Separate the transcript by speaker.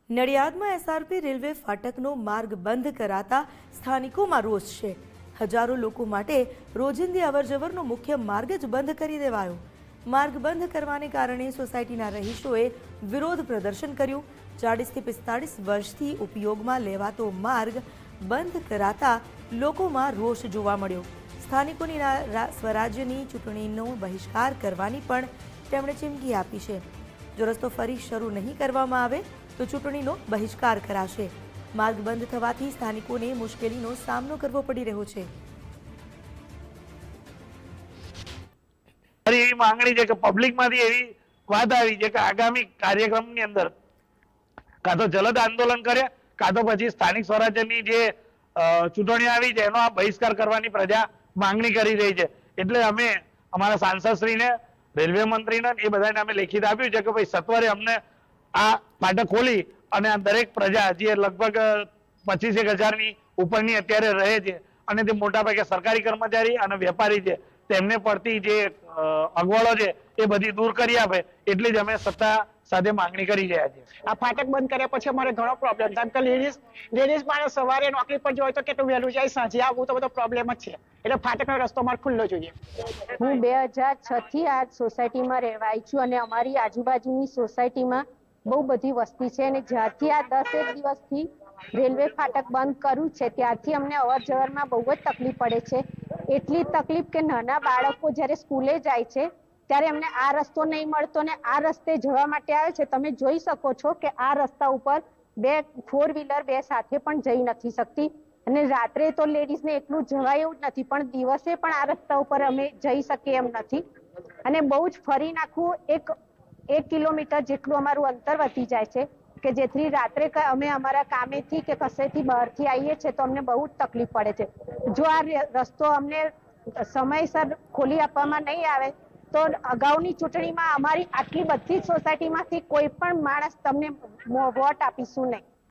Speaker 1: નડિયાદમાં SRP railway ફાટકનો માર્ગ બંધ કરાતા સ્થાનિકોમાં રોષ છે। હજારો લોકો માટે રોજિંદી અવરજવરનો મુખ્ય માર્ગ જ બંધ કરી દેવાયો। માર્ગ બંધ કરવાને કારણે સોસાયટીના રહીશોએ વિરોધ પ્રદર્શન કર્યું। 40 થી 45 વર્ષથી ઉપયોગમાં લેવાતો માર્ગ બંધ કરાતા લોકોમાં રોષ જોવા મળ્યો। સ્થાનિકોની સ્વરાજ્યની ચૂંટણીનો બહિષ્કાર કરવાની પણ તેમણે ચીમકી આપી છે। જો રસ્તો ફરી શરૂ નહીં કરવામાં આવે તો ચૂંટણીનો બહિષ્કાર કરાશે। માર્ગ બંધ થવાથી સ્થાનિકોને મુશ્કેલીનો સામનો કરવો પડી રહ્યો છે।
Speaker 2: એવી માંગણી છે કે પબ્લિકમાંથી એવી વાત આવી છે કે આગામી કાર્યક્રમની અંદર કાં તો જલદ આંદોલન કરે કાં તો પછી સ્થાનિક સ્વરાજ્યની જે ચૂંટણી આવી છે એનો આ બહિષ્કાર કરવાની પ્રજા માંગણી કરી રહી છે। એટલે અમે અમારા સાંસદશ્રીને, રેલવે મંત્રીને એ બધાને અમે લેખિત આપ્યું છે કે ભાઈ સત્વરે અમને આ ફાટક ખોલી અને આ દરેક પ્રજા જે લગભગ 25,000ની ઉપરની અત્યારે રહે છે અને તે મોટાભાગે સરકારી કર્મચારી અને વેપારી છે, તેમને પડતી જે અગવડો છે એ બધી દૂર કરી આપે એટલી જ અમે સત્તા સાથે માંગણી કરી રહ્યા છીએ।
Speaker 3: આ ફાટક બંધ કર્યા પછી અમારે ઘણો પ્રોબ્લેમ થાય કે લેડીઝ માણસ સવારે નોકરી પર જાય તો કેટલું વહેલું જાય, સાંજે આવવું તો બધો પ્રોબ્લેમ જ છે। એટલે ફાટકનો રસ્તો અમારે ખુલ્લો જોઈએ।
Speaker 4: હું 2006 થી આ સોસાયટીમાં રહેવાય છું અને અમારી આજુબાજુની સોસાયટીમાં બહુ બધી વસ્તી છે અને જ્યારથી આ 10 દિવસથી રેલવે ફાટક બંધ કર્યું છે ત્યારથી અમને અવર જવરમાં બહુ જ તકલીફ પડે છે। એટલી તકલીફ કે નાના બાળકો જ્યારે સ્કૂલે જાય છે ત્યારે અમને આ રસ્તો નહીં મળતો ને આ રસ્તે જવા માટે આવે છે। તમે જોઈ શકો છો કે આ રસ્તા ઉપર 2 4 વ્હીલર 2 સાથે પણ જઈ નથી શકતી અને રાત્રે તો લેડીઝને એટલું જવાય એવું જ નથી, પણ દિવસે પણ આ રસ્તા ઉપર અમે જઈ શકીએ એમ નથી અને બહુ જ ફરી નાખવું 1 કિલોમીટર જેટલું અમારું અંતર વધી જાય છે કે જેથી રાત્રે અમે અમારા કામેથી કે કશેથી બહારથી આવીએ છીએ તો અમને બહુ જ તકલીફ પડે છે। જો આ રસ્તો અમને સમયસર ખોલી આપવામાં નહીં આવે તો અગાઉની ચૂંટણીમાં અમારી આટલી બધી સોસાયટીમાંથી કોઈ પણ માણસ તમને વોટ આપીશું નહીં।